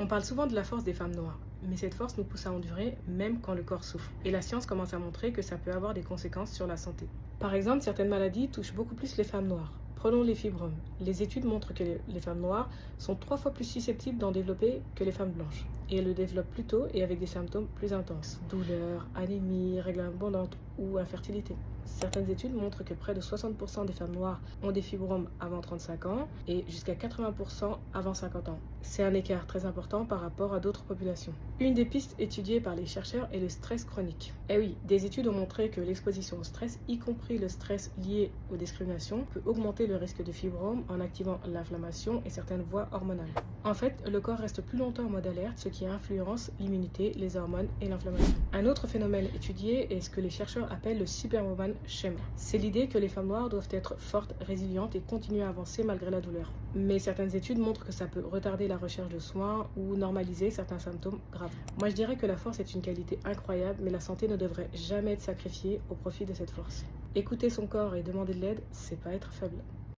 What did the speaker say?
On parle souvent de la force des femmes noires, mais cette force nous pousse à endurer même quand le corps souffre. Et la science commence à montrer que ça peut avoir des conséquences sur la santé. Par exemple, certaines maladies touchent beaucoup plus les femmes noires. Prenons les fibromes. Les études montrent que les femmes noires sont 3 fois plus susceptibles d'en développer que les femmes blanches. Et elles le développent plus tôt et avec des symptômes plus intenses. Douleurs, anémie, règles abondantes ou infertilité. Certaines études montrent que près de 60% des femmes noires ont des fibromes avant 35 ans et jusqu'à 80% avant 50 ans. C'est un écart très important par rapport à d'autres populations. Une des pistes étudiées par les chercheurs est le stress chronique. Eh oui, des études ont montré que l'exposition au stress, y compris le stress lié aux discriminations, peut augmenter le risque de fibromes en activant l'inflammation et certaines voies hormonales. En fait, le corps reste plus longtemps en mode alerte, ce qui influence l'immunité, les hormones et l'inflammation. Un autre phénomène étudié est ce que les chercheurs appellent le Superwoman Schema. C'est l'idée que les femmes noires doivent être fortes, résilientes et continuer à avancer malgré la douleur. Mais certaines études montrent que ça peut retarder la recherche de soins ou normaliser certains symptômes graves. Moi, je dirais que la force est une qualité incroyable, mais la santé ne devrait jamais être sacrifiée au profit de cette force. Écouter son corps et demander de l'aide, c'est pas être faible.